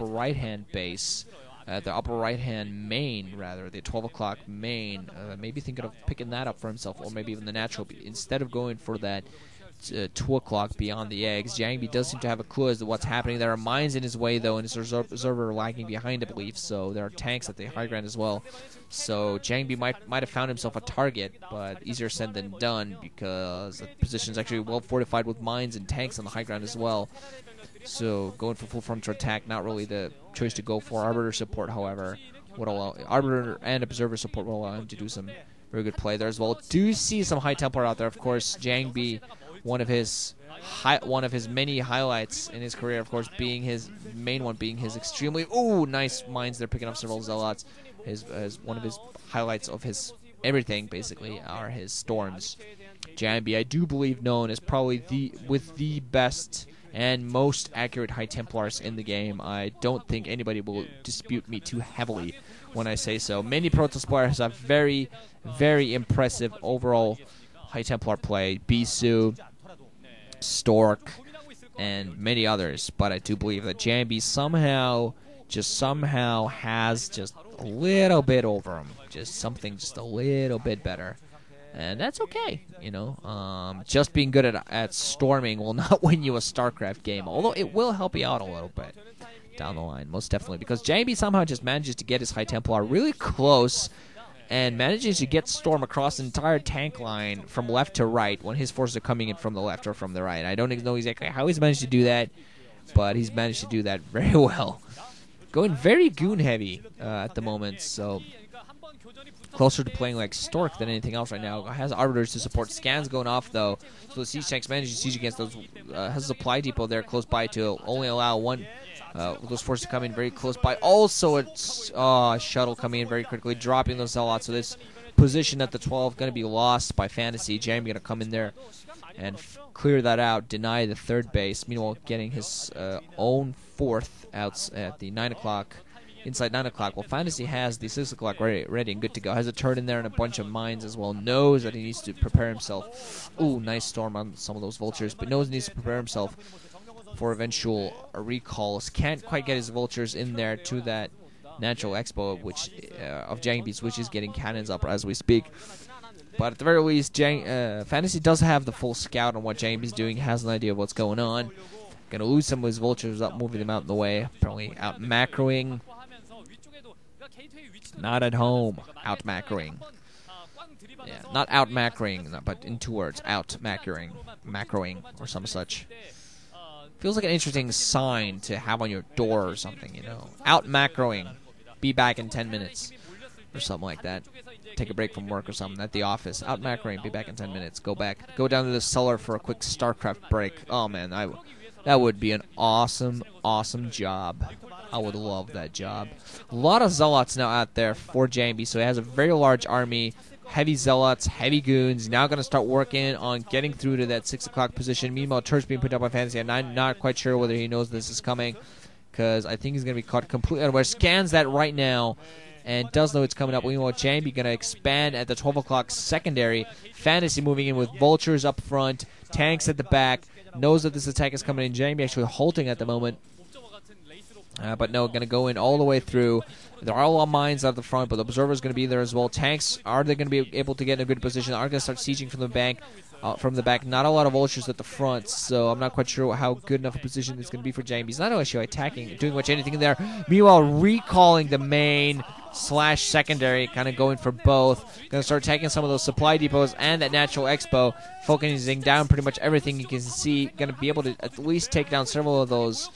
right-hand base, the upper right-hand main, rather, the 12 o'clock main. Maybe thinking of picking that up for himself, or maybe even the natural, instead of going for that 2 o'clock beyond the eggs. JangBi does seem to have a clue as to what's happening. There are mines in his way, though, and his observer lagging behind, I believe, so there are tanks at the high ground as well. So JangBi might have found himself a target, but easier said than done, because the position is actually well fortified with mines and tanks on the high ground as well. So going for full frontal attack, not really the choice to go for. Arbiter support, however, would allow Arbiter and Observer support will allow him to do some very good play there as well. Do see some High Templar out there, of course. JangBi, one of his many highlights in his career, of course, being his main one being his extremely nice mines. They're picking up several zealots. As one of his highlights of his everything basically are his storms. JangBi, I do believe, known as probably the best and most accurate High Templars in the game. I don't think anybody will dispute me too heavily when I say so. Many Protoss players have very, very impressive overall High Templar play. Bisu, Stork, and many others. But I do believe that JangBi somehow has just a little bit over him. Just something just a little bit better. And that's okay, you know. Just being good at storming will not win you a StarCraft game, although it will help you out a little bit down the line, most definitely. Because JangBi somehow just manages to get his High Templar really close and manages to get Storm across the entire tank line from left to right when his forces are coming in from the left or from the right. I don't know exactly how he's managed to do that, but he's managed to do that very well. Going very goon heavy at the moment, so closer to playing like Stork than anything else right now. Has Arbiters to support. Scans going off, though, so the siege tanks manage to siege against those. Has a supply depot there close by to only allow one those forces to come in very close by. Also, it's shuttle coming in very quickly, dropping those zealots. So this position at the 12 going to be lost by Fantasy. JangBi going to come in there and clear that out, deny the third base. Meanwhile, getting his own fourth out at the 9 o'clock. Inside 9 o'clock. Well, Fantasy has the 6 o'clock ready and good to go. Has a turret in there and a bunch of mines as well. Knows that he needs to prepare himself. Ooh, nice storm on some of those vultures. But knows he needs to prepare himself for eventual recalls. Can't quite get his vultures in there to that natural expo of JangBi's, which is getting cannons up as we speak. But at the very least, Fantasy does have the full scout on what JangBi's doing. Has an idea of what's going on. Gonna lose some of his vultures up, moving them out in the way. Apparently out macroing. Not at home. Out macroing. Yeah, not out macroing, but in 2 words. Out macroing. Macroing, or some such. Feels like an interesting sign to have on your door or something, you know. Out macroing. Be back in 10 minutes. Or something like that. Take a break from work or something at the office. Out macroing. Be back in 10 minutes. Go back. Go down to the cellar for a quick StarCraft break. Oh, man. That would be an awesome, awesome job. I would love that job. A lot of zealots now out there for JangBi, so he has a very large army. Heavy zealots, heavy goons. Now going to start working on getting through to that 6 o'clock position. Meanwhile, turrets being put up by Fantasy. I'm not quite sure whether he knows this is coming, because I think he's going to be caught completely unaware. Scans that right now and does know it's coming up. Meanwhile, JangBi going to expand at the 12 o'clock secondary. Fantasy moving in with vultures up front, tanks at the back. Knows that this attack is coming in. JangBi actually halting at the moment. But no, going to go in all the way through. There are a lot of mines out the front, but the Observer's going to be there as well. Tanks, are they going to be able to get in a good position? Are going to start sieging from the back. Not a lot of vultures at the front, so I'm not quite sure how good enough a position it's going to be for JangBi. He's not actually attacking, doing much anything in there. Meanwhile, recalling the main / secondary, kind of going for both. Going to start attacking some of those supply depots and that natural expo, focusing down pretty much everything you can see. Going to be able to at least take down several of those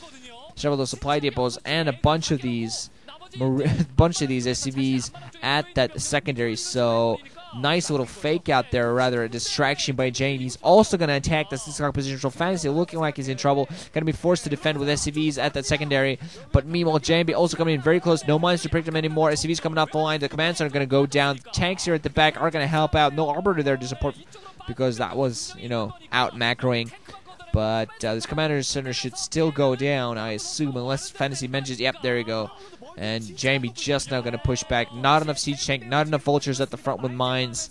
supply depots and a bunch of these SCVs at that secondary. So nice little fake out there, or rather a distraction by JangBi. He's also going to attack the 6 o'clock position. So Fantasy looking like he's in trouble. Going to be forced to defend with SCVs at that secondary. But meanwhile, JangBi also coming in very close. No mines to protect him anymore. SCVs coming off the line. The command center are going to go down. Tanks here at the back are going to help out. No Arbiter there to support, because that was, out macroing. But this commander center should still go down, I assume, unless Fantasy mentions. Yep, there you go. And JangBi just now going to push back. Not enough siege tank, not enough vultures at the front with mines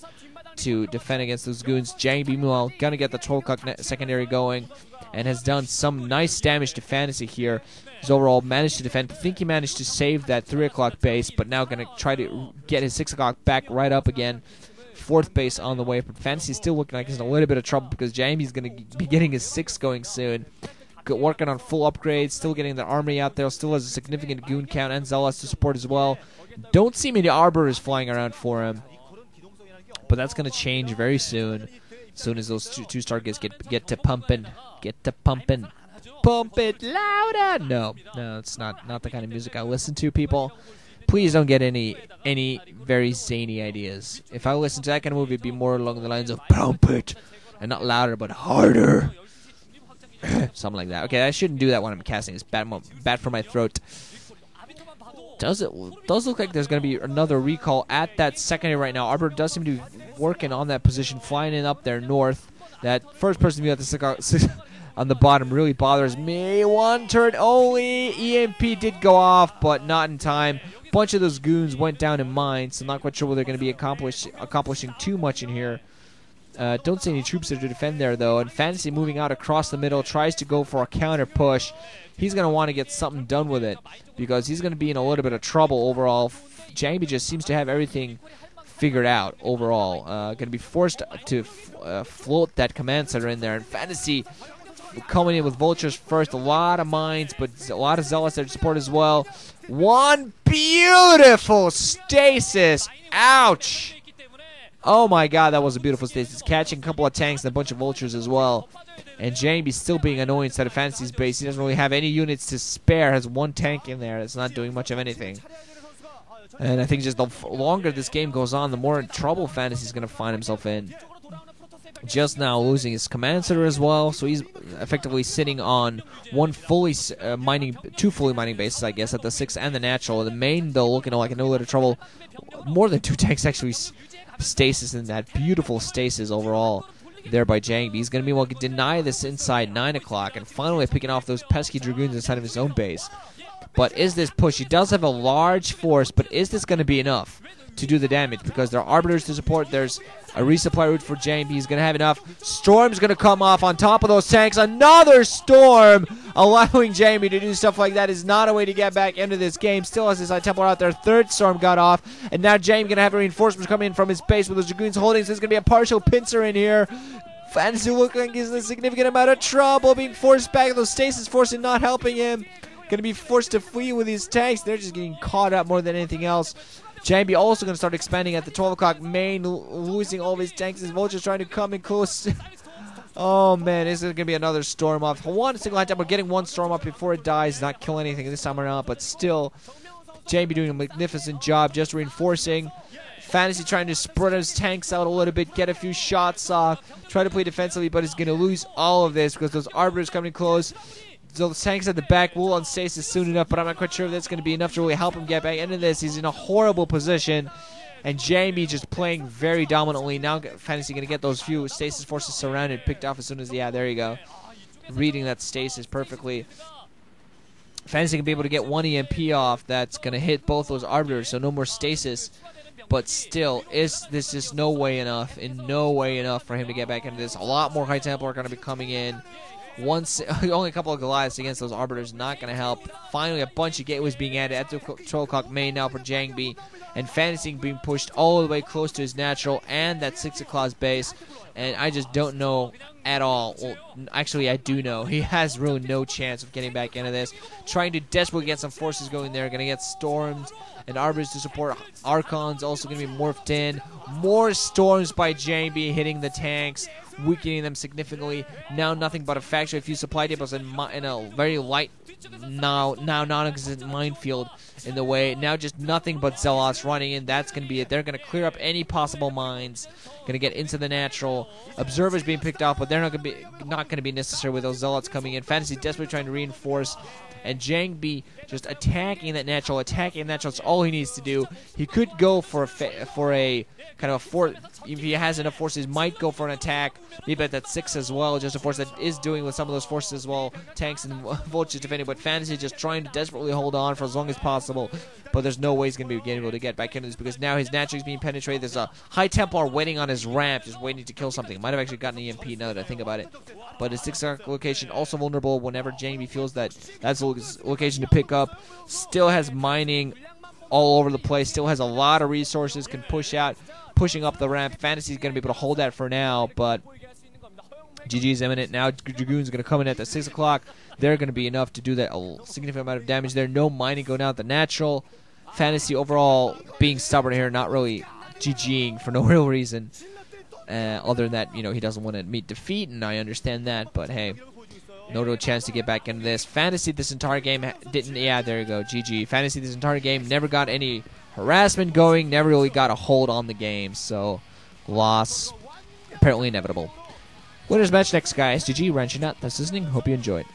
to defend against those goons. JangBi, meanwhile, going to get the 12 o'clock secondary going. and has done some nice damage to Fantasy here. He's overall managed to defend. I think he managed to save that 3 o'clock base, but now going to try to get his 6 o'clock back right up again. 4th base on the way, but Fantasy's still looking like he's in a little bit of trouble because JangBi's going to be getting his 6 going soon. Working on full upgrades, still getting the army out there, still has a significant goon count and zealots to support as well. Don't see many arbiters flying around for him, but that's going to change very soon. As soon as those 2-star get to pumping, pump it louder. No, it's not the kind of music I listen to, people. Please don't get any very zany ideas. If I listen to that kind of movie, it'd be more along the lines of pump it, and not louder but harder. Something like that. Okay, I shouldn't do that when I'm casting. It's bad for my throat. Does look like there's going to be another recall at that secondary right now. Arbiter does seem to be working on that position, flying in up there north. That first person to be at the on the bottom really bothers me. 1 turn only. EMP did go off, but not in time. Bunch of those goons went down in mines, so not quite sure whether they're going to be accomplishing too much in here. Don't see any troops there to defend there, though. And Fantasy moving out across the middle, tries to go for a counter push. He's going to want to get something done with it because he's going to be in a little bit of trouble overall. JangBi just seems to have everything figured out overall. Going to be forced to float that command center in there. And Fantasy coming in with vultures first. A lot of mines, but a lot of zealots there to support as well. One beautiful stasis. Ouch. Oh my god, that was a beautiful stasis. Catching a couple of tanks and a bunch of vultures as well. And JangBi still being annoying inside of Fantasy's base. He doesn't really have any units to spare. Has 1 tank in there that's not doing much of anything. And I think just the longer this game goes on, the more in trouble Fantasy's going to find himself in. Just now losing his command center as well, so he's effectively sitting on 2 fully mining bases, I guess, at the 6 and the natural. The main, though, looking like a little bit of trouble. More than 2 tanks actually stasis in that beautiful stasis overall there by JangBi. He's going to be able to deny this inside 9 o'clock and finally picking off those pesky dragoons inside of his own base. But is this push? He does have a large force, but is this going to be enough to do the damage? Because there are arbiters to support. There's a resupply route for JangBi. He's going to have enough. Storm's going to come off on top of those tanks. Another storm! Allowing JangBi to do stuff like that is not a way to get back into this game. Still has his Templar out there. 3rd storm got off. And now JangBi going to have reinforcements coming in from his base with those dragoons holding. So there's going to be a partial pincer in here. Fantasy looking like he's in a significant amount of trouble. Being forced back. Those stasis forces not helping him. Going to be forced to flee with these tanks. They're just getting caught up more than anything else. JangBi also going to start expanding at the 12 o'clock main, losing all of his tanks. His vultures trying to come in close. Oh, man, this is going to be another storm up. One single high tempo, getting 1 storm up before it dies. Not kill anything this time around, but still, JangBi doing a magnificent job just reinforcing. Fantasy trying to spread his tanks out a little bit, get a few shots off, try to play defensively, but he's going to lose all of this because those arbiters coming close. So the tanks at the back will on stasis soon enough, but I'm not quite sure if that's going to be enough to really help him get back into this. He's in a horrible position, and JangBi just playing very dominantly. Now Fantasy going to get those few stasis forces surrounded, picked off as soon as, yeah, there you go. Reading that stasis perfectly. Fantasy can be able to get 1 EMP off. That's going to hit both those arbiters, so no more stasis. But still, this is no way enough. In no way enough for him to get back into this. A lot more High Templar are going to be coming in. Only a couple of Goliaths against those arbiters, not going to help. Finally, a bunch of gateways being added at the 12 o'clock main now for JangBi. And Fantasy being pushed all the way close to his natural and that 6 o'clock base. And I just don't know at all. Well, actually, I do know. He has really no chance of getting back into this. Trying to desperately get some forces going there. Going to get storms and arbiters to support. Archons also going to be morphed in. More storms by JangBi hitting the tanks, weakening them significantly. Now nothing but a factory, a few supply depots, and a very light, now non-existent minefield in the way. Now just nothing but zealots running in. That's going to be it. They're going to clear up any possible mines. Going to get into the natural. Observers being picked off, but they're not going to be necessary with those zealots coming in. Fantasy desperately trying to reinforce. and JangBi just attacking that natural. That's all he needs to do. He could go for a kind of a force. If he has enough forces, might go for an attack. Maybe at that 6 as well, just a force that is doing with some of those forces as well. Tanks and vultures defending, but Fantasy just trying to desperately hold on for as long as possible. But there's no way he's going to be able to get back into this because now his natural is being penetrated. There's a High Templar waiting on his ramp, just waiting to kill something. Might have actually gotten an EMP now that I think about it. But his 6 location also vulnerable whenever JangBi feels that that's the location to pick up. Still has mining all over the place. Still has a lot of resources. Can push out, pushing up the ramp. Fantasy's going to be able to hold that for now, but GG is imminent. Now Dragoon's going to come in at the 6 o'clock. They're going to be enough to do that a significant amount of damage there. No mining going out the natural. Fantasy overall being stubborn here, not really GGing for no real reason. Other than that, he doesn't want to meet defeat, and I understand that, but hey, no real chance to get back into this. Fantasy this entire game didn't, yeah, there you go, GG. Fantasy this entire game never got any harassment going, never really got a hold on the game, so loss, apparently inevitable. Winners match next, guys. GG, Ranching out. Thanks for listening. Hope you enjoyed.